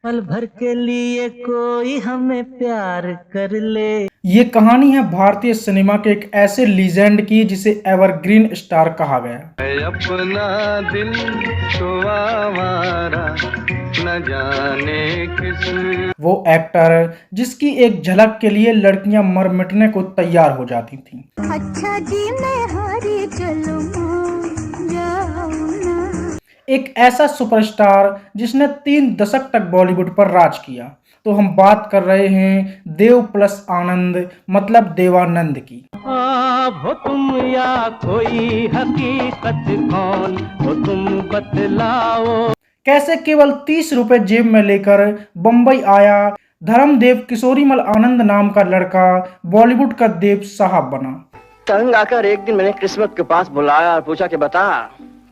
पल भर के लिए कोई हमें प्यार कर ले। ये कहानी है भारतीय सिनेमा के एक ऐसे लीजेंड की जिसे एवरग्रीन स्टार कहा गया। अपना दिल तो आवारा न जाने किस। वो एक्टर जिसकी एक झलक के लिए लड़कियां मर मिटने को तैयार हो जाती थीं। अच्छा जी मैं हारी चलो जाओ ना। एक ऐसा सुपरस्टार जिसने 3 दशक तक बॉलीवुड पर राज किया। तो हम बात कर रहे हैं देव प्लस आनंद मतलब देवानंद की। आप हो तुम या कोई हकीकत, कौन हो तुम बतलाओ। कैसे केवल 30 रुपए जेब में लेकर बंबई आया धर्मदेव किशोरीमल आनंद नाम का लड़का बॉलीवुड का देव साहब बना। तंग आकर एक दिन मैंने किस्मत के पास बुलाया और पूछा कि बता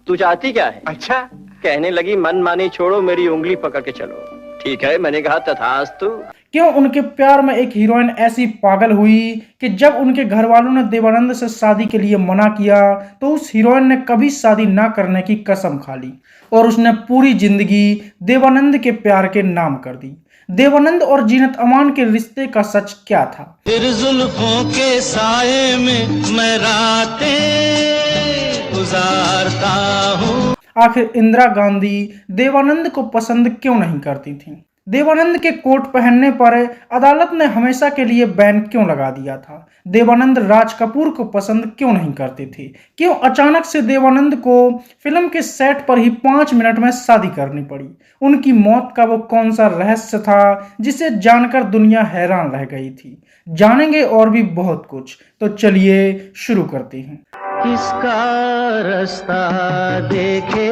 तू चाहती क्या है। अच्छा, कहने लगी मन मानी छोड़ो मेरी उंगली पकड़ के चलो। ठीक है, मैंने कहा तथास्तु। क्यों उनके प्यार में एक हीरोइन ऐसी पागल हुई कि जब उनके घर वालों ने देवानंद से शादी के लिए मना किया तो उस हीरोइन ने कभी शादी ना करने की कसम खा ली और उसने पूरी जिंदगी देवानंद के प्यार के नाम कर दी। देवानंद और जीनत अमान के रिश्ते का सच क्या था? तेरे जुल्फों के साए में मैं रातें गुजारता हूँ। आखिर इंदिरा गांधी देवानंद को पसंद क्यों नहीं करती थी? देवानंद के कोट पहनने पर अदालत ने हमेशा के लिए बैन क्यों लगा दिया था? देवानंद राज कपूर को पसंद क्यों नहीं करते थे? क्यों अचानक से देवानंद को फिल्म के सेट पर ही 5 मिनट में शादी करनी पड़ी? उनकी मौत का वो कौन सा रहस्य था जिसे जानकर दुनिया हैरान रह गई थी? जानेंगे और भी बहुत कुछ, तो चलिए शुरू करते हैं। किसका रास्ता देखे।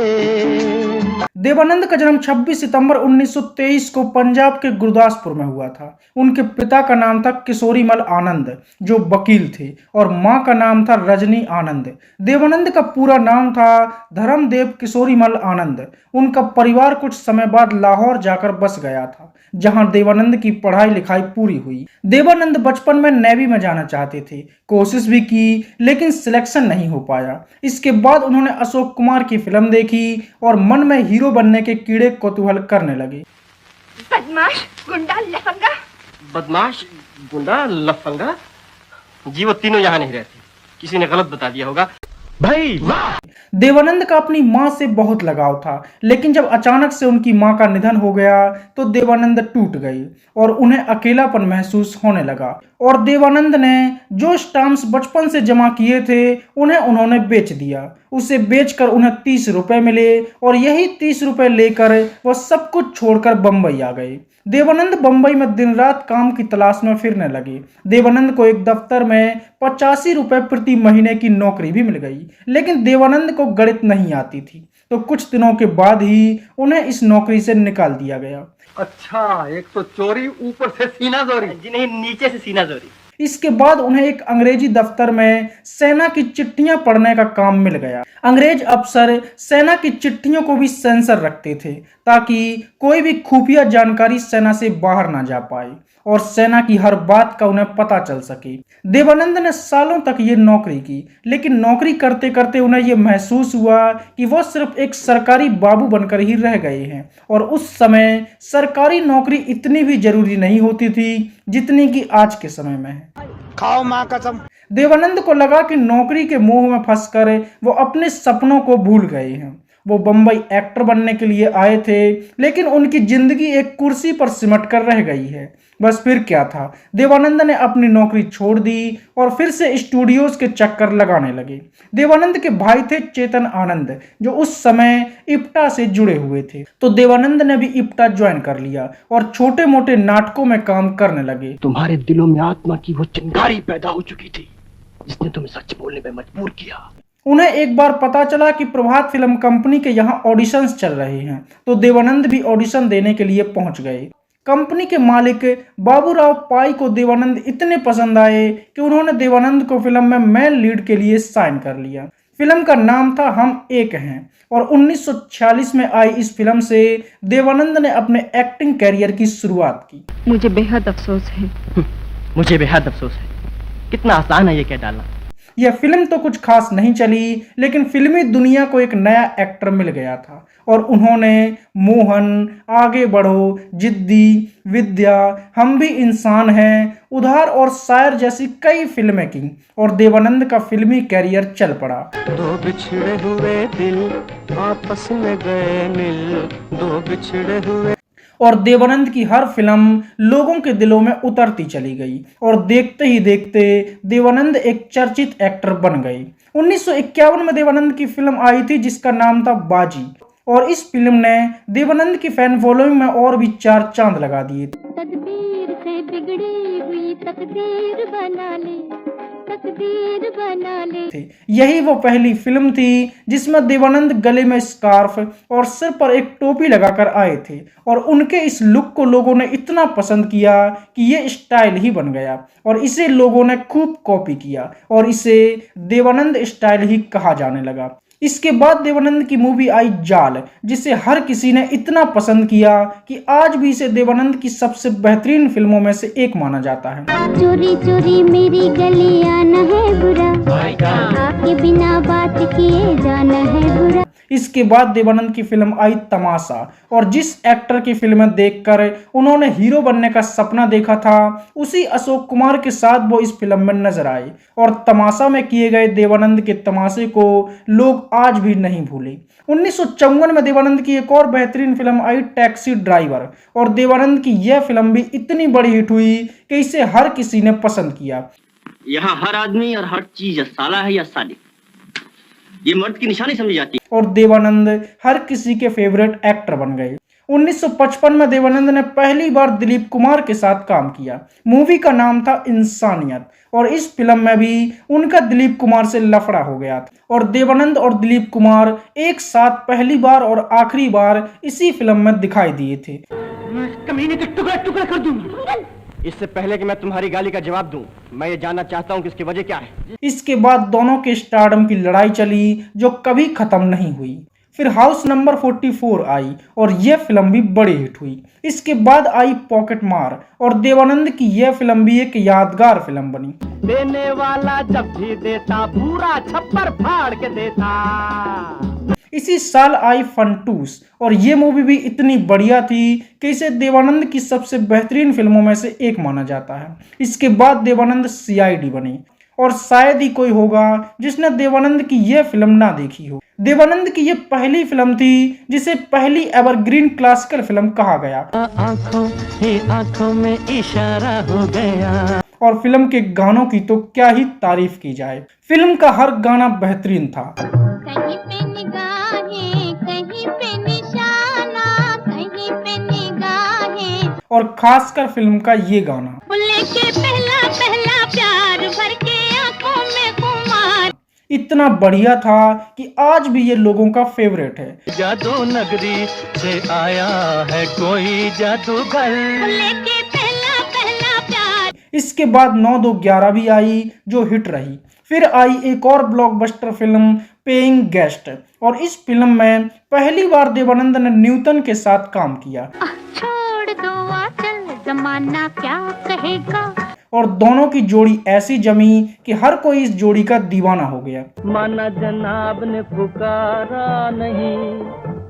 देवानंद का जन्म 26 सितंबर 1923 को पंजाब के गुरदासपुर में हुआ था। उनके पिता का नाम था किशोरीमल आनंद जो वकील थे और मां का नाम था रजनी आनंद। देवानंद का पूरा नाम था धर्मदेव किशोरीमल आनंद। उनका परिवार कुछ समय बाद लाहौर जाकर बस गया था जहां देवानंद की पढ़ाई लिखाई पूरी हुई। देवानंद बचपन में नेवी में जाना चाहते थे, कोशिश भी की लेकिन सिलेक्शन नहीं हो पाया। इसके बाद उन्होंने अशोक कुमार की फिल्म देखी और मन में हीरो बनने के कीड़े कौतूहल करने लगे। बदमाश गुंडा लफंगा। बदमाश गुंडा लफंगा जी वो तीनों यहाँ नहीं रहते, किसी ने गलत बता दिया होगा। भाई देवानंद का अपनी मां से बहुत लगाव था लेकिन जब अचानक से उनकी मां का निधन हो गया तो देवानंद टूट गए और उन्हें अकेलापन महसूस होने लगा और देवानंद ने जो स्टाम्प्स बचपन से जमा किए थे उन्होंने बेच दिया। उसे बेचकर उन्हें 30 रुपए मिले और यही 30 रुपए लेकर वह सब कुछ छोड़कर बंबई आ गए। देवानंद बंबई में दिन रात काम की तलाश में फिरने लगे। देवानंद को एक दफ्तर में 85 रुपए प्रति महीने की नौकरी भी मिल गई लेकिन देवानंद को गणित नहीं आती थी तो कुछ दिनों के बाद ही उन्हें इस नौकरी से निकाल दिया गया। अच्छा, एक तो चोरी ऊपर से सीना चोरी। जी नहीं, नीचे से सीना चोरी। इसके बाद उन्हें एक अंग्रेजी दफ्तर में सेना की चिट्ठियां पढ़ने का काम मिल गया। अंग्रेज अफसर सेना की चिट्ठियों को भी सेंसर रखते थे ताकि कोई भी खुफिया जानकारी सेना से बाहर ना जा पाए और सेना की हर बात का उन्हें पता चल सके। देवानंद ने सालों तक ये नौकरी की लेकिन नौकरी करते करते उन्हें यह महसूस हुआ कि वह सिर्फ एक सरकारी बाबू बनकर ही रह गए हैं और उस समय सरकारी नौकरी इतनी भी जरूरी नहीं होती थी जितनी कि आज के समय में है। खाओ माँ कसम। देवानंद को लगा कि नौकरी के मोह में फंसकर वो अपने सपनों को भूल गए हैं। वो बंबई एक्टर बनने के लिए आए थे लेकिन उनकी जिंदगी एक कुर्सी पर सिमट कर रह गई है। बस फिर क्या था, देवानंद ने अपनी नौकरी छोड़ दी और फिर से स्टूडियोज के चक्कर लगाने लगे। देवानंद के भाई थे चेतन आनंद जो उस समय इप्टा से जुड़े हुए थे तो देवानंद ने भी इप्टा ज्वाइन कर लिया और छोटे मोटे नाटकों में काम करने लगे। तुम्हारे दिलों में आत्मा की वो चिंगारी पैदा हो चुकी थी जिसने तुम्हें सच बोलने में मजबूर किया। उन्हें एक बार पता चला कि प्रभात फिल्म कंपनी के यहाँ ऑडिशंस चल रहे हैं तो देवानंद भी ऑडिशन देने के लिए पहुंच गए। कंपनी के मालिक बाबूराव पाई को देवानंद इतने पसंद आए कि उन्होंने देवानंद को फिल्म में मेन लीड के लिए साइन कर लिया। फिल्म का नाम था हम एक हैं और 1946 में आई इस फिल्म से देवानंद ने अपने एक्टिंग कैरियर की शुरुआत की। मुझे बेहद अफसोस है। मुझे बेहद अफसोस है। कितना आसान है ये कह डालना। यह फिल्म तो कुछ खास नहीं चली, लेकिन फिल्मी दुनिया को एक नया एक्टर मिल गया था और उन्होंने मोहन, आगे बढ़ो, जिद्दी, विद्या, हम भी इंसान हैं, उधार और शायर जैसी कई फिल्में की और देवानंद का फिल्मी कैरियर चल पड़ा। दो बिछड़े हुए दिल आपस में गए मिल, दो बिछड़े हुए। और देवानंद की हर फिल्म लोगों के दिलों में उतरती चली गई और देखते ही देखते देवानंद एक चर्चित एक्टर बन गए। 1951 में देवानंद की फिल्म आई थी जिसका नाम था बाजी और इस फिल्म ने देवानंद की फैन फॉलोइंग में और भी 4 चांद लगा दिए। तकदीर से बिगड़ी हुई तकदीर बना ले, तकदीर बना ले। यही वो पहली फिल्म थी जिसमें देवानंद गले में स्कार्फ और सिर पर एक टोपी लगाकर आए थे और उनके इस लुक को लोगों ने इतना पसंद किया कि ये स्टाइल ही बन गया और इसे लोगों ने खूब कॉपी किया और इसे देवानंद स्टाइल ही कहा जाने लगा। इसके बाद देवानंद की मूवी आई जाल, जिसे हर किसी ने इतना पसंद किया कि आज भी इसे देवानंद की सबसे बेहतरीन फिल्मों में से एक माना जाता है। चोरी चोरी मेरी गली आना है बुरा, आपके बिना बात किए जाना है बुरा। इसके बाद देवानंद की फिल्म आई तमाशा और जिस एक्टर की फिल्में देखकर उन्होंने हीरो बनने का सपना देखा था उसी अशोक कुमार के साथ वो इस फिल्म में नजर आए और तमाशा में किए गए देवानंद के तमाशे को लोग आज भी नहीं भूले। 1954 में देवानंद की एक और बेहतरीन फिल्म आई टैक्सी ड्राइवर और देवानंद की यह फिल्म भी इतनी बड़ी हिट हुई कि इसे हर किसी ने पसंद किया। यहाँ हर आदमी और हर चीज या साला है या साली, ये मर्द की निशानी समझी जाती है। और देवानंद हर किसी के फेवरेट एक्टर बन गए। 1955 में देवानंद ने पहली बार दिलीप कुमार के साथ काम किया। मूवी का नाम था इंसानियत और इस फिल्म में भी उनका दिलीप कुमार से लफड़ा हो गया था और देवानंद और दिलीप कुमार एक साथ पहली बार और आखिरी बार इसी फिल्म में दिखाई दिए थे। कमीने के टुकड़ा टुकड़ा कर दूंगा। इससे पहले कि मैं तुम्हारी गाली का जवाब दूं, मैं ये जानना चाहता हूं कि इसकी वजह क्या है। इसके बाद दोनों के स्टारडम की लड़ाई चली जो कभी खत्म नहीं हुई। फिर हाउस नंबर 44 आई और यह फिल्म भी बड़ी हिट हुई। इसके बाद आई पॉकेट मार और देवानंद की यह फिल्म भी एक यादगार फिल्म बनी। देने वाला जब भी देता पूरा छप्पर फाड़ के देता। इसी साल आई फंटूस और ये मूवी भी इतनी बढ़िया थी कि इसे देवानंद की सबसे बेहतरीन फिल्मों में से एक माना जाता है। इसके बाद देवानंद CID बनी और शायद ही कोई होगा जिसने देवानंद की यह फिल्म ना देखी हो। देवानंद की यह पहली फिल्म थी जिसे पहली एवरग्रीन क्लासिकल फिल्म कहा गया। आंखों ही आंखों में इशारा हो गया। और फिल्म के गानों की तो क्या ही तारीफ की जाए। फिल्म का हर गाना बेहतरीन था। कहीं पे निगाहें, कहीं पे निशाना, कहीं पे निगाहें। और खासकर फिल्म का ये गाना लेके पहला पहला प्यार भर के आंखों में खुमार। इतना बढ़िया था कि आज भी ये लोगों का फेवरेट है। जादू नगरी से आया है कोई जादूगर। लेके पहला पहला प्यार। इसके बाद 9-2-11 भी आई जो हिट रही। फिर आई एक और ब्लॉकबस्टर फिल्म पेइंग गेस्ट और इस फिल्म में पहली बार देवानंद ने न्यूटन के साथ काम किया। छोड़ दो आंचल, जमाना क्या कहेगा। और दोनों की जोड़ी ऐसी जमी कि हर कोई इस जोड़ी का दीवाना हो गया। माना जनाब ने पुकारा नहीं,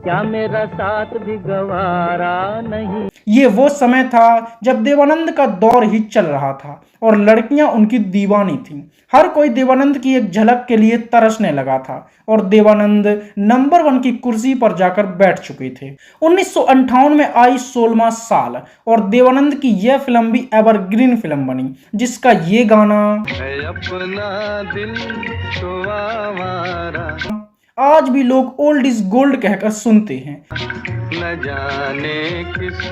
क्या मेरा साथ भी गवारा नहीं। ये वो समय था जब देवानंद का दौर ही चल रहा था और लड़कियां उनकी दीवानी थीं। हर कोई देवानंद की एक झलक के लिए तरसने लगा था और देवानंद नंबर 1 की कुर्सी पर जाकर बैठ चुके थे। 1958 में आई 16वां साल और देवानंद की यह फिल्म भी एवरग्रीन फिल्म बनी जिसका ये गाना अपना दिल तो आवारा, आज भी लोग ओल्ड इज गोल्ड कहकर सुनते हैं। न जाने किस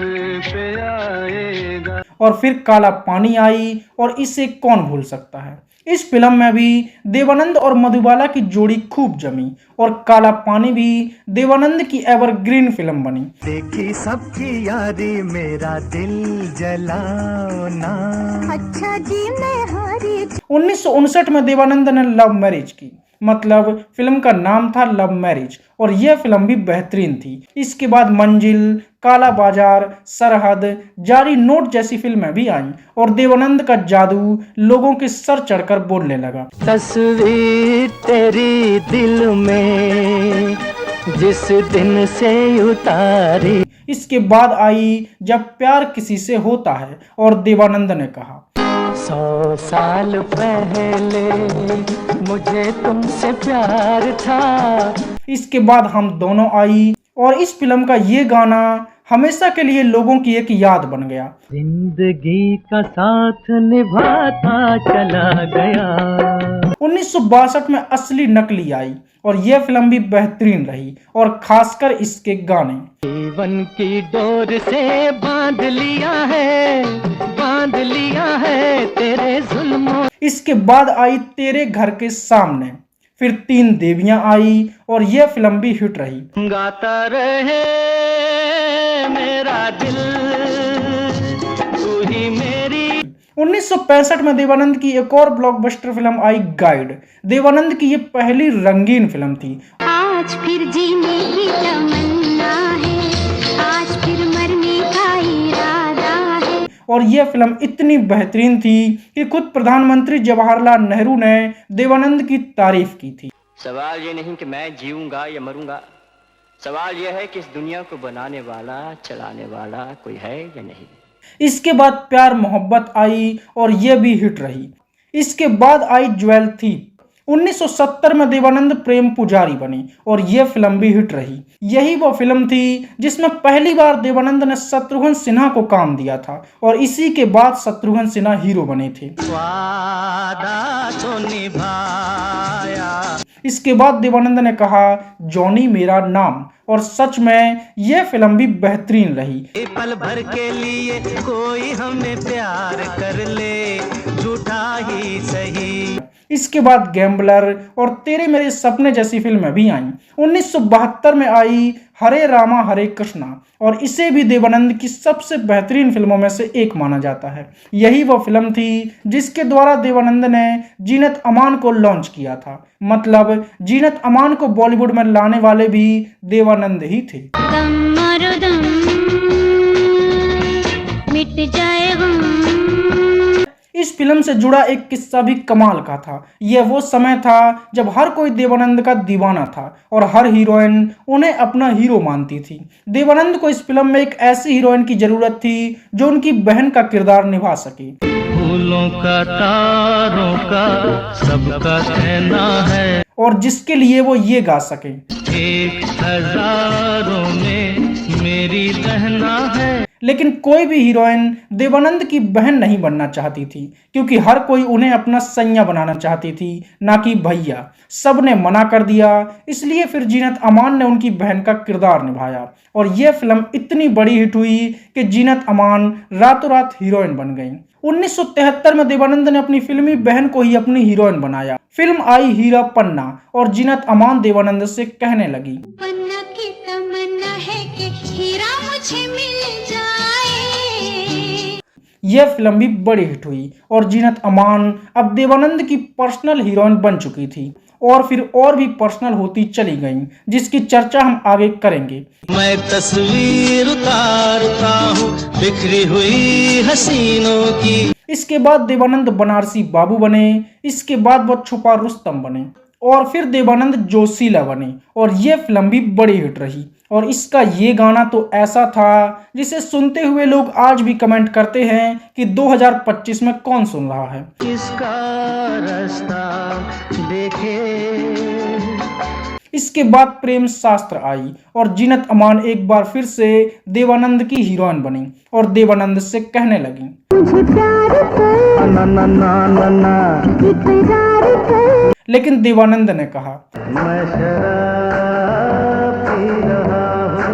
पे आएगा। और फिर काला पानी आई और इसे कौन भूल सकता है। इस फिल्म में भी देवानंद और मधुबाला की जोड़ी खूब जमी और काला पानी भी देवानंद की एवरग्रीन फिल्म बनी। देखी सबकी यारी मेरा दिल जलाओ ना। अच्छा जी मैं हारी। 1959 में देवानंद ने लव मैरिज की। मतलब फिल्म का नाम था लव मैरिज और यह फिल्म भी बेहतरीन थी। इसके बाद मंजिल, काला बाजार, सरहद, जारी नोट जैसी फिल्में भी आईं और देवानंद का जादू लोगों के सर चढ़कर बोलने लगा। तस्वीर तेरी दिल में जिस दिन से उतारी। इसके बाद आई जब प्यार किसी से होता है और देवानंद ने कहा 100 साल पहले मुझे तुमसे प्यार था। इसके बाद हम दोनों आई और इस फिल्म का ये गाना हमेशा के लिए लोगों की एक याद बन गया। जिंदगी का साथ निभाता चला गया। 1962 में असली नकली आई और यह फिल्म भी बेहतरीन रही और खासकर इसके गाने। जीवन की डोर से बांध लिया है तेरे जुल्मों। इसके बाद आई तेरे घर के सामने, फिर तीन देवियां आई और यह फिल्म भी हिट रही। गाता रहे मेरा दिल तू ही मेरी। 1965 में देवानंद की एक और ब्लॉकबस्टर फिल्म आई गाइड। देवानंद की ये पहली रंगीन फिल्म थी। आज फिर जीने की तमन्ना है, आज फिर मरने का इरादा है। और यह फिल्म इतनी बेहतरीन थी कि खुद प्रधानमंत्री जवाहरलाल नेहरू ने देवानंद की तारीफ की थी। सवाल ये नहीं कि मैं जीऊंगा या मरूंगा, सवाल यह है कि इस दुनिया को बनाने वाला, चलाने वाला कोई है या नहीं। इसके बाद प्यार मोहब्बत आई और यह भी हिट रही। इसके बाद आई ज्वेल थीप। 1970 में देवानंद प्रेम पुजारी बने और यह फिल्म भी हिट रही। यही वो फिल्म थी जिसमें पहली बार देवानंद ने शत्रुघ्न सिन्हा को काम दिया था और इसी के बाद शत्रुघ्न सिन्हा हीरो बने थे। वादा तो निभाया। इसके बाद देवानंद ने कहा जॉनी मेरा नाम और सच में यह फिल्म भी बेहतरीन रही। पल भर के लिए कोई हमें प्यार कर ले, झूठा ही सही। इसके बाद गैम्बलर और तेरे मेरे सपने जैसी फिल्में भी आईं। 1972 में आई हरे रामा हरे कृष्णा और इसे भी देवानंद की सबसे बेहतरीन फिल्मों में से एक माना जाता है। यही वो फिल्म थी जिसके द्वारा देवानंद ने जीनत अमान को लॉन्च किया था। मतलब जीनत अमान को बॉलीवुड में लाने वाले भी देवानंद ही थे। दम मारो दम, मिट जाए गम। इस फिल्म से जुड़ा एक किस्सा भी कमाल का था। यह वो समय था जब हर कोई देवानंद का दीवाना था और हर हीरोइन उन्हें अपना हीरो मानती थी। देवानंद को इस फिल्म में एक ऐसी हीरोइन की जरूरत थी जो उनकी बहन का किरदार निभा सके। फूलों का तारों का सबका कहना है और जिसके लिए वो ये गा सके 1000 में मेरी रहना है। लेकिन कोई भी हीरोइन देवानंद की बहन नहीं बनना चाहती थी क्योंकि हर कोई उन्हें अपना सैया बनाना चाहती थी, ना कि भैया। सब ने मना कर दिया, इसलिए फिर जीनत अमान ने उनकी बहन का किरदार निभाया और यह फिल्म इतनी बड़ी हिट हुई कि जीनत अमान रातों रात हीरोइन बन गई। 1973 में देवानंद ने अपनी फिल्मी बहन को ही अपनी हीरोइन बनाया। फिल्म आई हीरा पन्ना और जीनत अमान देवानंद से कहने लगी पन्ना की तमन्ना है कि हीरा मुझे मिल जाए। यह फिल्म भी बड़ी हिट हुई और जीनत अमान अब देवानंद की पर्सनल हीरोइन बन चुकी थी और फिर और भी पर्सनल होती चली गईं, जिसकी चर्चा हम आगे करेंगे। मैं तस्वीर उतारता हूँ बिखरी हुई हसीनों की। इसके बाद देवानंद बनारसी बाबू बने, इसके बाद वो छुपा रुस्तम बने और फिर देवानंद जोशीला बने और ये फिल्म भी बड़ी हिट रही। और इसका ये गाना तो ऐसा था जिसे सुनते हुए लोग आज भी कमेंट करते हैं कि 2025 में कौन सुन रहा है। किसका रास्ता देखे। इसके बाद प्रेम शास्त्र आई और जीनत अमान एक बार फिर से देवानंद की हीरोइन बनी और देवानंद से कहने लगी मुझे प्यार कर, ना ना ना ना ना इकरार कर। लेकिन देवानंद ने कहा मैं शराब पी रहा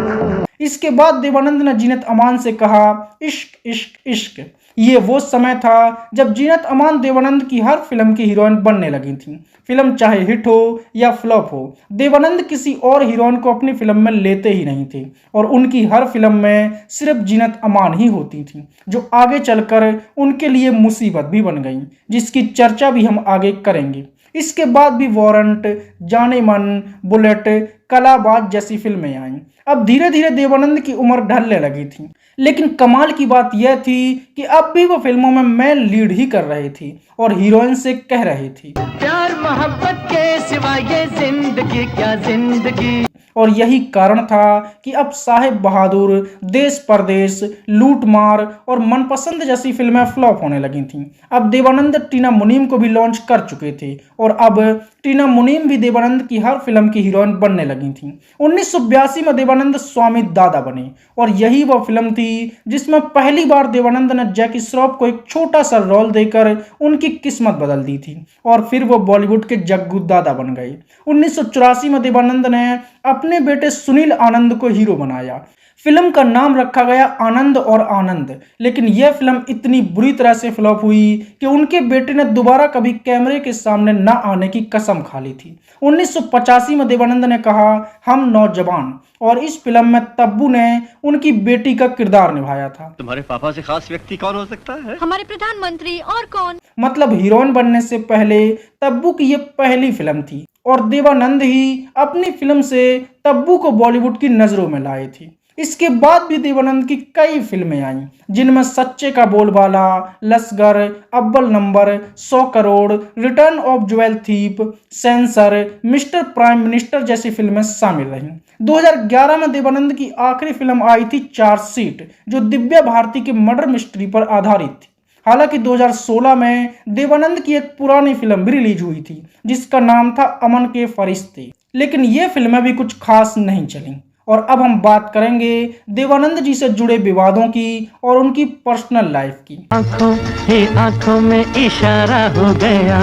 हूँ। इसके बाद देवानंद ने जीनत अमान से कहा इश्क इश्क इश्क। ये वो समय था जब जीनत अमान देवानंद की हर फिल्म की हीरोइन बनने लगी थी। फिल्म चाहे हिट हो या फ्लॉप हो, देवानंद किसी और हीरोइन को अपनी फिल्म में लेते ही नहीं थे और उनकी हर फिल्म में सिर्फ जीनत अमान ही होती थी, जो आगे चलकर उनके लिए मुसीबत भी बन गई, जिसकी चर्चा भी हम आगे करेंगे। इसके बाद भी वारंट, जाने मन, बुलेट, कलाबाज जैसी फिल्में आईं। अब धीरे धीरे देवानंद की उम्र ढलने लगी थी, लेकिन कमाल की बात यह थी कि अब भी वो फिल्मों में मेन लीड ही कर रही थी और हीरोइन से कह रही थी, प्यार मोहब्बत के सिवा ये जिंदगी क्या जिंदगी। और यही कारण था कि अब साहिब बहादुर, देश परदेश, लूट मार और मनपसंद जैसी फिल्में फ्लॉप होने लगी थीं। अब देवानंद टीना मुनीम को भी लॉन्च कर चुके थे और अब टीना मुनीम भी देवानंद की हर फिल्म की हीरोइन बनने लगी थीं। 1982 में देवानंद स्वामी दादा बने और यही वह फिल्म थी जिसमें पहली बार देवानंद ने जैकी श्रॉफ को एक छोटा सा रोल देकर उनकी किस्मत बदल दी थी और फिर वो बॉलीवुड के जग्गू दादा बन गए। 1984 में देवानंद ने अपने बेटे सुनील आनंद को हीरो बनाया। फिल्म का नाम रखा गया आनंद और आनंद, लेकिन यह फिल्म इतनी बुरी तरह से फ्लॉप हुई कि उनके बेटे ने दोबारा कभी कैमरे के सामने न आने की कसम खा ली थी। 1985 में देवानंद ने कहा हम नौजवान, और इस फिल्म में तब्बू ने उनकी बेटी का किरदार निभाया था। तुम्हारे पापा से खास व्यक्ति कौन हो सकता है? हमारे प्रधानमंत्री, और कौन? मतलब हीरोइन बनने से पहले तब्बू की ये पहली फिल्म थी और देवानंद ही अपनी फिल्म से तब्बू को बॉलीवुड की नजरों में लाए थे। इसके बाद भी देवानंद की कई फिल्में आईं, जिनमें सच्चे का बोलबाला, लश्कर, अव्वल number, 100 crore, return of jewel thief, sensor, mister prime minister जैसी फिल्में शामिल रहीं। 2011 में देवानंद की आखिरी फिल्म आई थी चार्जशीट, जो दिव्या भारती के मर्डर मिस्ट्री पर आधारित थी। हालांकि 2016 में देवानंद की एक पुरानी फिल्म भी रिलीज हुई थी जिसका नाम था अमन के फरिश्ते, लेकिन ये फिल्में भी कुछ खास नहीं चली। और अब हम बात करेंगे देवानंद जी से जुड़े विवादों की और उनकी पर्सनल लाइफ की। आंखों ही आंखों में इशारा हो गया,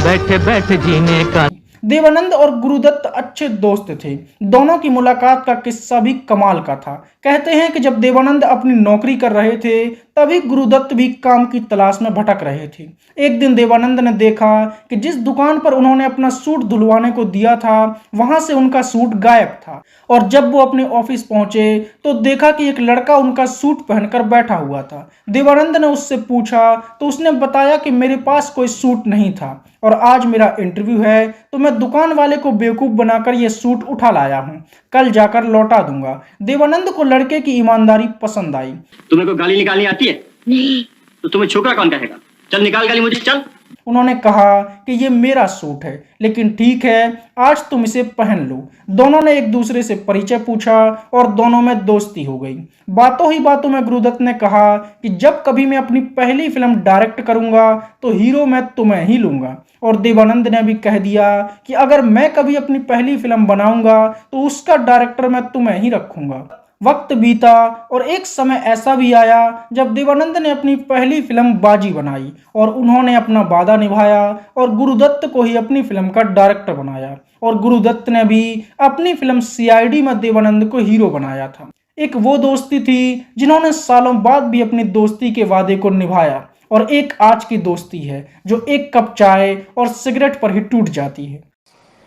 बैठे बैठे जीने का। देवानंद और गुरुदत्त अच्छे दोस्त थे। दोनों की मुलाकात का किस्सा भी कमाल का था। कहते हैं कि जब देवानंद अपनी नौकरी कर रहे थे तभी गुरुदत्त भी काम की तलाश में भटक रहे थे। एक दिन देवानंद ने देखा कि जिस दुकान पर उन्होंने अपना सूट धुलवाने को दिया था वहां से उनका सूट गायब था, और जब वो अपने ऑफिस पहुंचे तो देखा कि एक लड़का उनका सूट पहनकर बैठा हुआ था। देवानंद ने उससे पूछा तो उसने बताया कि मेरे पास कोई सूट नहीं था और आज मेरा इंटरव्यू है तो मैं दुकान वाले को बेवकूफ बनाकर यह सूट उठा लाया हूँ, कल जाकर लौटा दूंगा। देवानंद को लड़के की ईमानदारी पसंद आई। तुम्हें को गाली निकालनी आती है? नहीं। तो तुम्हें छोकरा कौन कहेगा? चल निकाल गाली मुझे, चल। उन्होंने कहा कि ये मेरा सूट है, लेकिन ठीक है आज तुम इसे पहन लो। दोनों ने एक दूसरे से परिचय पूछा और दोनों में दोस्ती हो गई। बातों ही बातों में गुरुदत्त ने कहा कि जब कभी मैं अपनी पहली फिल्म डायरेक्ट करूंगा तो हीरो मैं तुम्हें ही लूंगा, और देवानंद ने भी कह दिया कि अगर मैं कभी अपनी पहली फिल्म बनाऊंगा तो उसका डायरेक्टर मैं तुम्हें ही रखूंगा। वक्त बीता और एक समय ऐसा भी आया जब देवानंद ने अपनी पहली फिल्म बाजी बनाई और उन्होंने अपना वादा निभाया और गुरुदत्त को ही अपनी फिल्म का डायरेक्टर बनाया, और गुरुदत्त ने भी अपनी फिल्म CID में देवानंद को हीरो बनाया था। एक वो दोस्ती थी जिन्होंने सालों बाद भी अपनी दोस्ती के वादे को निभाया, और एक आज की दोस्ती है जो एक कप चाय और सिगरेट पर ही टूट जाती है।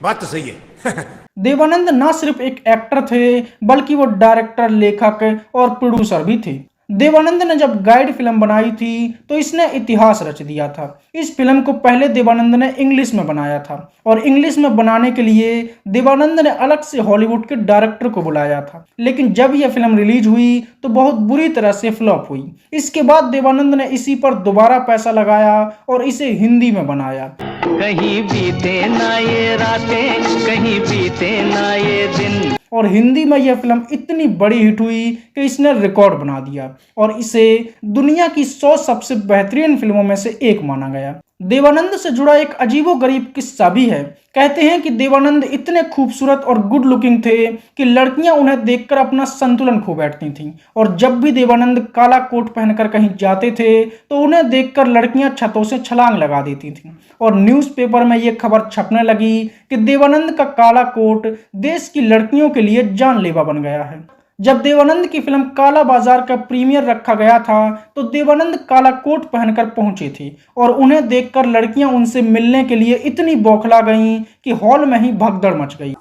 बात तो सही है। देवानंद ना सिर्फ एक एक्टर थे बल्कि वो डायरेक्टर, लेखक और प्रोड्यूसर भी थे। देवानंद ने जब गाइड फिल्म बनाई थी तो इसने इतिहास रच दिया था। इस फिल्म को पहले देवानंद ने इंग्लिश में बनाया था और इंग्लिश में बनाने के लिए देवानंद ने अलग से हॉलीवुड के डायरेक्टर को बुलाया था, लेकिन जब यह फिल्म रिलीज हुई तो बहुत बुरी तरह से फ्लॉप हुई। इसके बाद देवानंद ने इसी पर दोबारा पैसा लगाया और इसे हिंदी में बनाया। कहीं बीते ना ये रातें, कहीं बीते ना ये दिन। और हिंदी में यह फिल्म इतनी बड़ी हिट हुई कि इसने रिकॉर्ड बना दिया और इसे दुनिया की 100 सबसे बेहतरीन फिल्मों में से एक माना गया। देवानंद से जुड़ा एक अजीबोगरीब किस्सा भी है। कहते हैं कि देवानंद इतने खूबसूरत और गुड लुकिंग थे कि लड़कियां उन्हें देखकर अपना संतुलन खो बैठती थीं, और जब भी देवानंद काला कोट पहनकर कहीं जाते थे तो उन्हें देखकर लड़कियां छतों से छलांग लगा देती थीं, और न्यूज़पेपर में यह खबर छपने लगी कि देवानंद का काला कोट देश की लड़कियों के लिए जानलेवा बन गया है। जब देवानंद की फिल्म काला बाजार का प्रीमियर रखा गया था तो देवानंद काला कोट पहनकर पहुंचे थे और उन्हें देखकर लड़कियां उनसे मिलने के लिए इतनी बौखला गईं कि हॉल में ही भगदड़ मच गई।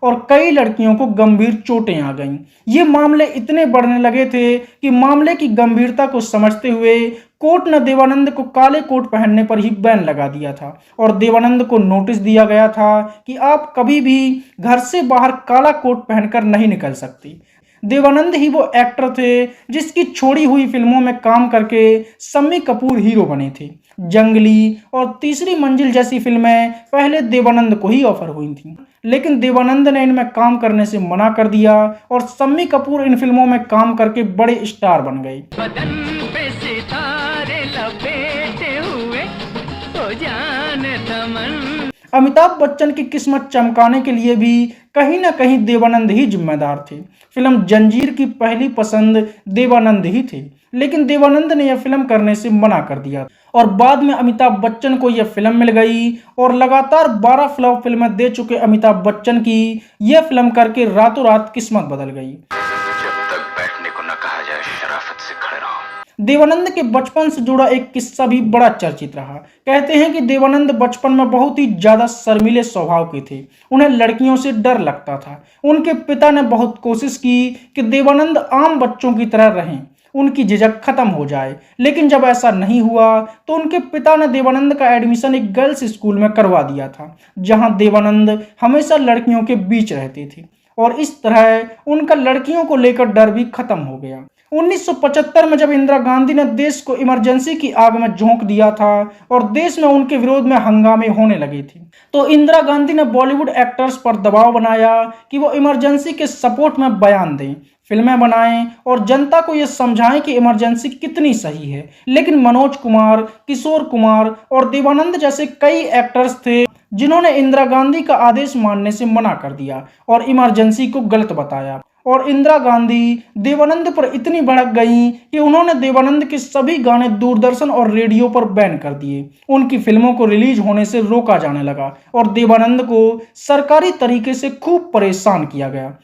और कई लड़कियों को गंभीर चोटें आ गईं। ये मामले इतने बढ़ने लगे थे कि मामले की गंभीरता को समझते हुए कोर्ट ने देवानंद को काले कोट पहनने पर ही बैन लगा दिया था और देवानंद को नोटिस दिया गया था कि आप कभी भी घर से बाहर काला कोट पहनकर नहीं निकल सकती। देवानंद ही वो एक्टर थे जिसकी छोड़ी हुई फिल्मों में काम करके शम्मी कपूर हीरो बने थे। जंगली और तीसरी मंजिल जैसी फिल्में पहले देवानंद को ही ऑफर हुई थीं, लेकिन देवानंद ने इनमें काम करने से मना कर दिया और शम्मी कपूर इन फिल्मों में काम करके बड़े स्टार बन गए। बदन पे सितारे लपेटे हुए तो जाने तमन। अमिताभ बच्चन की किस्मत चमकाने के लिए भी कहीं ना कहीं देवानंद ही जिम्मेदार थे। फिल्म जंजीर की पहली पसंद देवानंद ही थे, लेकिन देवानंद ने यह फिल्म करने से मना कर दिया और बाद में अमिताभ बच्चन को यह फिल्म मिल गई और लगातार 12 फ्लॉप फिल्में दे चुके अमिताभ बच्चन की यह फिल्म करके रातों रात किस्मत बदल गई। जब तक बैठने को न कहा जाए शराफत से खड़े रहो। देवानंद के बचपन से जुड़ा एक किस्सा भी बड़ा चर्चित रहा। कहते हैं कि देवानंद बचपन में बहुत ही ज्यादा शर्मीले स्वभाव के थे। उन्हें लड़कियों से डर लगता था। उनके पिता ने बहुत कोशिश की कि देवानंद आम बच्चों की तरह रहें, उनकी झिझक खत्म हो जाए, लेकिन जब ऐसा नहीं हुआ तो उनके पिता ने देवानंद का एडमिशन एक गर्ल्स स्कूल में करवा दिया था, जहां देवानंद हमेशा लड़कियों के बीच रहते थे और इस तरह उनका लड़कियों को लेकर डर भी खत्म हो गया। 1975 में जब इंदिरा गांधी ने देश को इमरजेंसी की आग में झोंक दिया था और देश में उनके विरोध में हंगामे होने लगे थे, तो इंदिरा गांधी ने बॉलीवुड एक्टर्स पर दबाव बनाया कि वो इमरजेंसी के सपोर्ट में बयान दें, फिल्में बनाएं और जनता को यह समझाएं कि इमरजेंसी कितनी सही है। लेकिन मनोज कुमार, किशोर कुमार और देवानंद जैसे कई एक्टर्स थे जिन्होंने इंदिरा गांधी का आदेश मानने से मना कर दिया और इमरजेंसी को गलत बताया और इंदिरा गांधी देवानंद पर इतनी भड़क गईं कि उन्होंने देवानंद के सभी गाने दूरदर्शन और रेडियो पर बैन कर दिए। उनकी फिल्मों को रिलीज होने से रोका जाने लगा और देवानंद को सरकारी तरीके से खूब परेशान किया गया।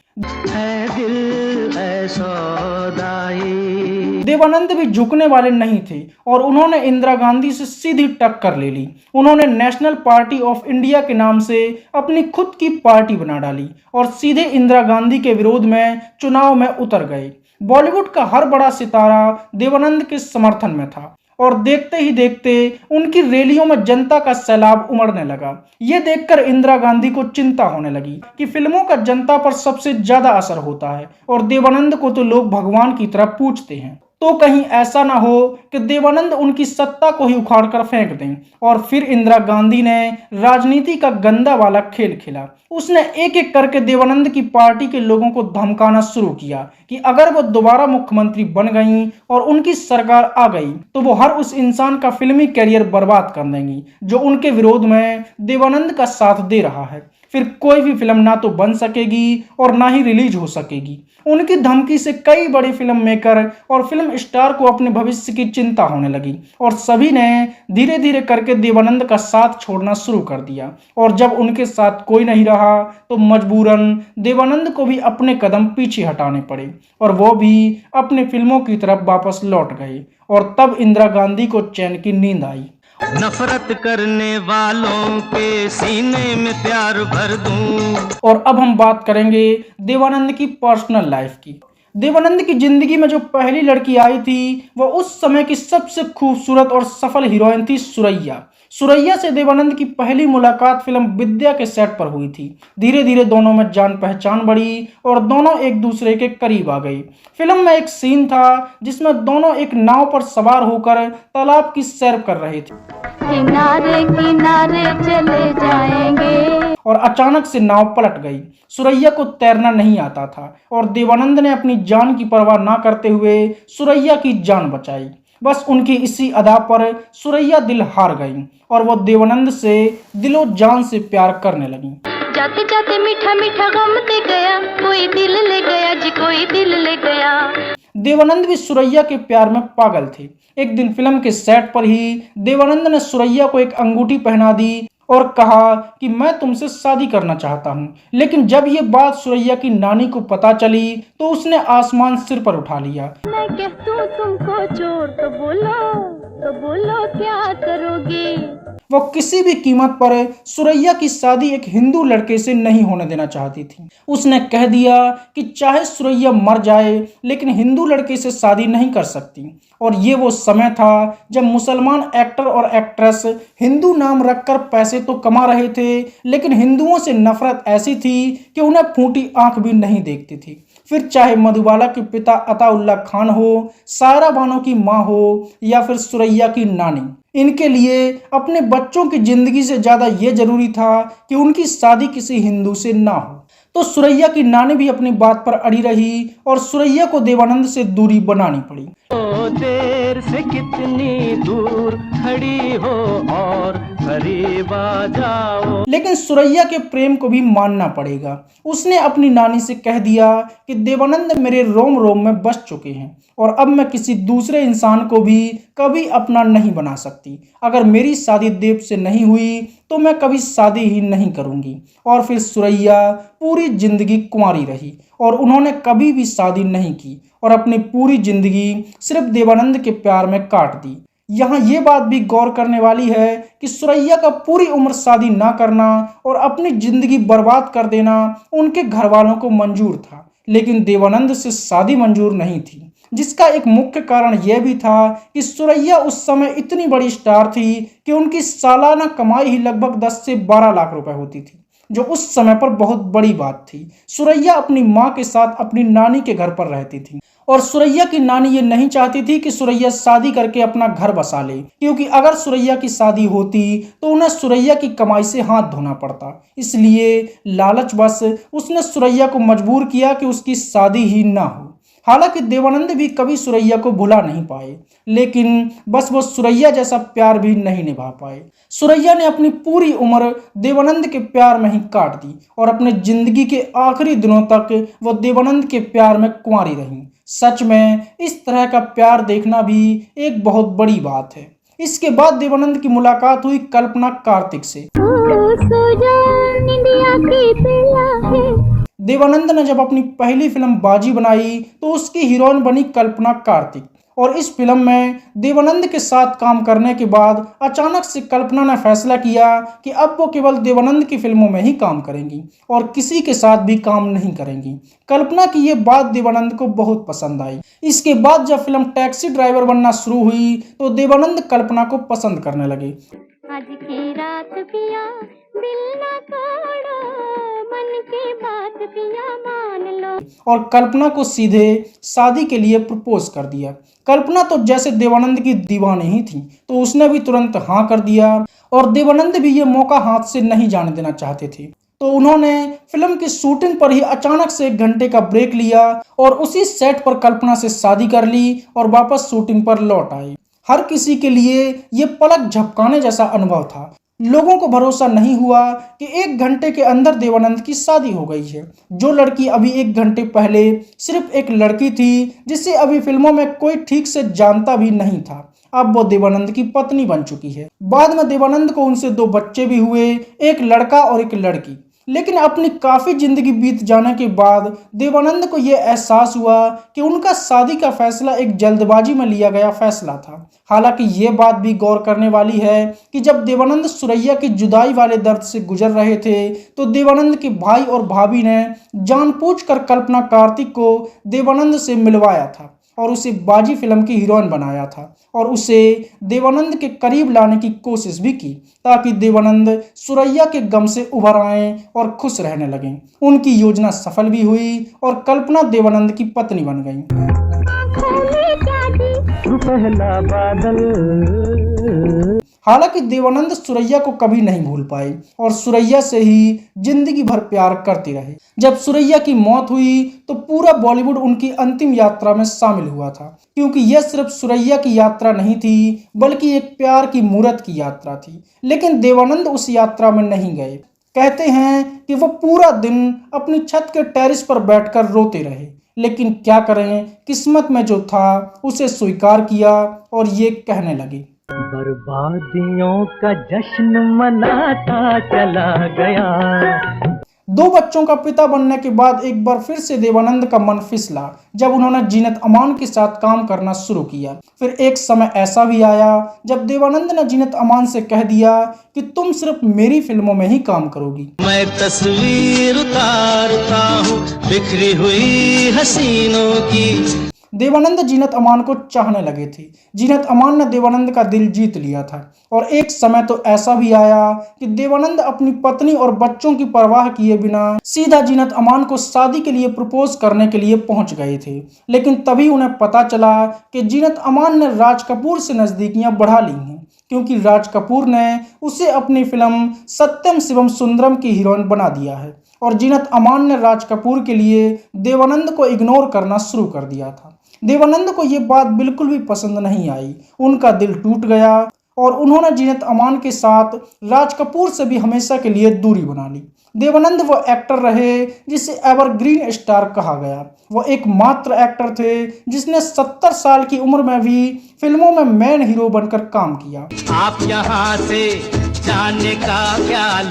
देवानंद भी झुकने वाले नहीं थे और उन्होंने इंदिरा गांधी से सीधी टक्कर ले ली। उन्होंने नेशनल पार्टी ऑफ इंडिया के नाम से अपनी खुद की पार्टी बना डाली और सीधे इंदिरा गांधी के विरोध में चुनाव में उतर गए। बॉलीवुड का हर बड़ा सितारा देवानंद के समर्थन में था और देखते ही देखते उनकी रैलियों में जनता का सैलाब उमड़ने लगा। ये देखकर इंदिरा गांधी को चिंता होने लगी कि फिल्मों का जनता पर सबसे ज्यादा असर होता है और देवानंद को तो लोग भगवान की तरह पूजते हैं, तो कहीं ऐसा ना हो कि देवानंद उनकी सत्ता को ही उखाड़ कर फेंक दें। और फिर इंदिरा गांधी ने राजनीति का गंदा वाला खेल खेला। उसने एक एक करके देवानंद की पार्टी के लोगों को धमकाना शुरू किया कि अगर वो दोबारा मुख्यमंत्री बन गई और उनकी सरकार आ गई तो वो हर उस इंसान का फिल्मी कैरियर बर्बाद कर देंगी जो उनके विरोध में देवानंद का साथ दे रहा है। फिर कोई भी फिल्म ना तो बन सकेगी और ना ही रिलीज हो सकेगी। उनकी धमकी से कई बड़े फिल्म मेकर और फिल्म स्टार को अपने भविष्य की चिंता होने लगी और सभी ने धीरे धीरे करके देवानंद का साथ छोड़ना शुरू कर दिया। और जब उनके साथ कोई नहीं रहा तो मजबूरन देवानंद को भी अपने कदम पीछे हटाने पड़े और वो भी अपने फिल्मों की तरफ वापस लौट गए और तब इंदिरा गांधी को चैन की नींद आई। नफरत करने वालों के सीने में प्यार भर दूं। और अब हम बात करेंगे देवानंद की पर्सनल लाइफ की। देवानंद की जिंदगी में जो पहली लड़की आई थी वो उस समय की सबसे खूबसूरत और सफल हीरोइन थी सुरैया। सुरैया से देवानंद की पहली मुलाकात फिल्म विद्या के सेट पर हुई थी। धीरे धीरे दोनों में जान पहचान बढ़ी और दोनों एक दूसरे के करीब आ गई। फिल्म में एक सीन था जिसमें दोनों एक नाव पर सवार होकर तालाब की सैर कर रहे थे। किनारे किनारे चले जाएंगे और अचानक से नाव पलट गई। सुरैया को तैरना नहीं आता था और देवानंद ने अपनी जान की परवाह ना करते हुए सुरैया की जान बचाई। बस उनकी इसी अदा पर सुरैया दिल हार गई और वो देवानंद से दिलो जान से प्यार करने लगी। जाते जाते मीठा मीठा गम दे गया, कोई दिल ले गया जी, कोई दिल ले गया। देवानंद भी सुरैया के प्यार में पागल थे। एक दिन फिल्म के सेट पर ही देवानंद ने सुरैया को एक अंगूठी पहना दी और कहा कि मैं तुमसे शादी करना चाहता हूँ। लेकिन जब ये बात सुरैया की नानी को पता चली तो उसने आसमान सिर पर उठा लिया। मैं कहता हूँ तुमको चोर तो बोलो क्या करोगे। वो किसी भी कीमत पर सुरैया की शादी एक हिंदू लड़के से नहीं होने देना चाहती थी। उसने कह दिया कि चाहे सुरैया मर जाए लेकिन हिंदू लड़के से शादी नहीं कर सकती। और ये वो समय था जब मुसलमान एक्टर और एक्ट्रेस हिंदू नाम रखकर पैसे तो कमा रहे थे लेकिन हिंदुओं से नफरत ऐसी थी कि उन्हें फूटी आंख भी नहीं देखती थी। फिर चाहे मधुबाला के पिता अताउल्ला खान हो, सायरा बानो की माँ हो या फिर सुरैया की नानी, इनके लिए अपने बच्चों की जिंदगी से ज्यादा ये जरूरी था कि उनकी शादी किसी हिंदू से ना हो। तो सुरैया की नानी भी अपनी बात पर अड़ी रही और सुरैया को देवानंद से दूरी बनानी पड़ी। ओ देर से कितनी दूर खड़ी हो और करीब आ जाओ। लेकिन सुरैया के प्रेम को भी मानना पड़ेगा। उसने अपनी नानी से कह दिया कि देवानंद मेरे रोम रोम में बस चुके हैं और अब मैं किसी दूसरे इंसान को भी कभी अपना नहीं बना सकती। अगर मेरी शादी देव से नहीं हुई तो मैं कभी शादी ही नहीं करूंगी। और फिर सुरैया पूरी जिंदगी कुंवारी रही और उन्होंने कभी भी शादी नहीं की और अपनी पूरी जिंदगी सिर्फ देवानंद के प्यार में काट दी। यहाँ ये बात भी गौर करने वाली है कि सुरैया का पूरी उम्र शादी ना करना और अपनी जिंदगी बर्बाद कर देना उनके घर वालों को मंजूर था, लेकिन देवानंद से शादी मंजूर नहीं थी। जिसका एक मुख्य कारण यह भी था कि सुरैया उस समय इतनी बड़ी स्टार थी कि उनकी सालाना कमाई ही लगभग 10 से 12 लाख रुपए होती थी, जो उस समय पर बहुत बड़ी बात थी। सुरैया अपनी माँ के साथ अपनी नानी के घर पर रहती थी और सुरैया की नानी ये नहीं चाहती थी कि सुरैया शादी करके अपना घर बसा ले, क्योंकि अगर सुरैया की शादी होती तो उन्हें सुरैया की कमाई से हाथ धोना पड़ता। इसलिए लालचवश उसने सुरैया को मजबूर किया कि उसकी शादी ही ना हो। हालांकि देवानंद भी कभी सुरैया को भुला नहीं पाए, लेकिन बस वो सुरैया जैसा प्यार भी नहीं निभा पाए। सुरैया ने अपनी पूरी उम्र देवानंद के प्यार में ही काट दी और अपने जिंदगी के आखिरी दिनों तक वो देवानंद के प्यार में कुंवारी रही। सच में इस तरह का प्यार देखना भी एक बहुत बड़ी बात है। इसके बाद देवानंद की मुलाकात हुई कल्पना कार्तिक से। देवानंद ने जब अपनी पहली फिल्म बाजी बनाई तो उसकी हीरोइन बनी कल्पना कार्तिक और इस फिल्म में देवानंद के साथ काम करने के बाद अचानक से कल्पना ने फैसला किया कि अब वो केवल देवानंद की फिल्मों में ही काम करेंगी और किसी के साथ भी काम नहीं करेंगी। कल्पना की ये बात देवानंद को बहुत पसंद आई। इसके बाद जब फिल्म टैक्सी ड्राइवर बनना शुरू हुई तो देवानंद कल्पना को पसंद करने लगे। आज की रात पिया दिल ना तोड़ो, मन की बात पिया मान लो। और कल्पना को सीधे शादी के लिए प्रपोज कर दिया। कल्पना तो जैसे देवानंद की दीवानी ही थी, तो उसने भी तुरंत हाँ कर दिया और देवानंद भी ये मौका हाथ से नहीं जाने देना चाहते थे। तो उन्होंने फिल्म की शूटिंग पर ही अचानक से 1 घंटे का ब्रेक लिया और उसी सेट पर कल्पना से शादी कर ली और वापस शूटिंग पर लौट आए। हर किसी के लिए ये पलक झपकाने जैसा अनुभव था। लोगों को भरोसा नहीं हुआ कि 1 घंटे के अंदर देवानंद की शादी हो गई है। जो लड़की अभी 1 घंटे पहले सिर्फ एक लड़की थी जिसे अभी फिल्मों में कोई ठीक से जानता भी नहीं था, अब वो देवानंद की पत्नी बन चुकी है। बाद में देवानंद को उनसे 2 बच्चे भी हुए, एक लड़का और एक लड़की। लेकिन अपनी काफी जिंदगी बीत जाने के बाद देवानंद को यह एहसास हुआ कि उनका शादी का फैसला एक जल्दबाजी में लिया गया फैसला था। हालांकि ये बात भी गौर करने वाली है कि जब देवानंद सुरैया की जुदाई वाले दर्द से गुजर रहे थे तो देवानंद के भाई और भाभी ने जानबूझकर कल्पना कार्तिक को देवानंद से मिलवाया था और उसे बाजी फिल्म की हीरोइन बनाया था और उसे देवानंद के करीब लाने की कोशिश भी की ताकि देवानंद सुरैया के गम से उभर आए और खुश रहने लगे। उनकी योजना सफल भी हुई और कल्पना देवानंद की पत्नी बन गई। पहला बादल। हालांकि देवानंद सुरैया को कभी नहीं भूल पाए और सुरैया से ही जिंदगी भर प्यार करते रहे। जब सुरैया की मौत हुई तो पूरा बॉलीवुड उनकी अंतिम यात्रा में शामिल हुआ था, क्योंकि यह सिर्फ सुरैया की यात्रा नहीं थी बल्कि एक प्यार की मूरत की यात्रा थी। लेकिन देवानंद उस यात्रा में नहीं गए। कहते हैं कि वो पूरा दिन अपनी छत के टेरिस पर बैठकर रोते रहे, लेकिन क्या करें, किस्मत में जो था उसे स्वीकार किया और ये कहने लगे, बर्बादियों का जश्न मनाता चला गया। दो बच्चों का पिता बनने के बाद एक बार फिर से देवानंद का मन फिसला जब उन्होंने जीनत अमान के साथ काम करना शुरू किया। फिर एक समय ऐसा भी आया जब देवानंद ने जीनत अमान से कह दिया कि तुम सिर्फ मेरी फिल्मों में ही काम करोगी। मैं तस्वीर उतारता हूँ बिखरी हुई हसीनों की। देवानंद जीनत अमान को चाहने लगे थे। जीनत अमान ने देवानंद का दिल जीत लिया था और एक समय तो ऐसा भी आया कि देवानंद अपनी पत्नी और बच्चों की परवाह किए बिना सीधा जीनत अमान को शादी के लिए प्रपोज करने के लिए पहुंच गए थे। लेकिन तभी उन्हें पता चला कि जीनत अमान ने राज कपूर से नजदीकियां बढ़ा ली हैं, क्योंकि राज कपूर ने उसे अपनी फिल्म सत्यम शिवम सुंदरम की हीरोइन बना दिया है और जीनत अमान ने राज कपूर के लिए देवानंद को इग्नोर करना शुरू कर दिया था। देवानंद को ये बात बिल्कुल भी पसंद नहीं आई, उनका दिल टूट गया और उन्होंने जीनत अमान के साथ राज कपूर से भी हमेशा के लिए दूरी बना ली। देवानंद वो एक्टर रहे जिसे एवरग्रीन स्टार कहा गया। वो एकमात्र एक्टर थे जिसने 70 साल की उम्र में भी फिल्मों में मेन हीरो बनकर काम किया। आप यहाँ से जाने का क्या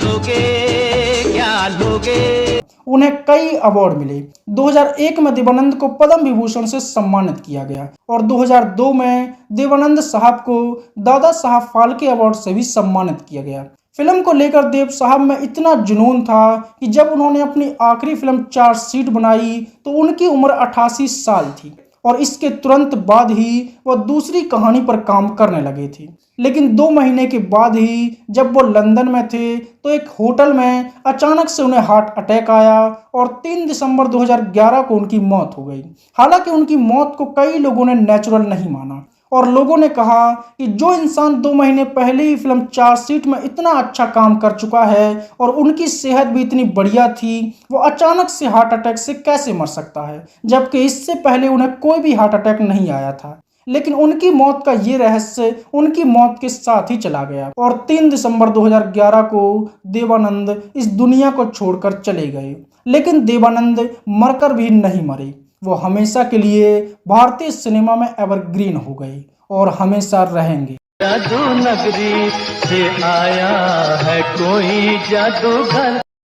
लोगे। उन्हें कई अवार्ड मिले। 2001 में देवानंद को पद्म विभूषण से सम्मानित किया गया और 2002 में देवानंद साहब को दादा साहब फाल्के अवार्ड से भी सम्मानित किया गया। फिल्म को लेकर देव साहब में इतना जुनून था कि जब उन्होंने अपनी आखिरी फिल्म चार्जशीट बनाई तो उनकी उम्र 88 साल थी और इसके तुरंत बाद ही वह दूसरी कहानी पर काम करने लगे थे। लेकिन 2 महीने के बाद ही जब वो लंदन में थे तो एक होटल में अचानक से उन्हें हार्ट अटैक आया और 3 दिसंबर 2011 को उनकी मौत हो गई। हालांकि उनकी मौत को कई लोगों ने नेचुरल नहीं माना और लोगों ने कहा कि जो इंसान 2 महीने पहले ही फिल्म चार्जशीट में इतना अच्छा काम कर चुका है और उनकी सेहत भी इतनी बढ़िया थी, वो अचानक से हार्ट अटैक से कैसे मर सकता है, जबकि इससे पहले उन्हें कोई भी हार्ट अटैक नहीं आया था। लेकिन उनकी मौत का ये रहस्य उनकी मौत के साथ ही चला गया और 3 दिसंबर 2011 को देवानंद इस दुनिया को छोड़कर चले गए। लेकिन देवानंद मरकर भी नहीं मरे, वो हमेशा के लिए भारतीय सिनेमा में एवरग्रीन हो गए और हमेशा रहेंगे। जादू नगरी से आया है कोई जादूगर।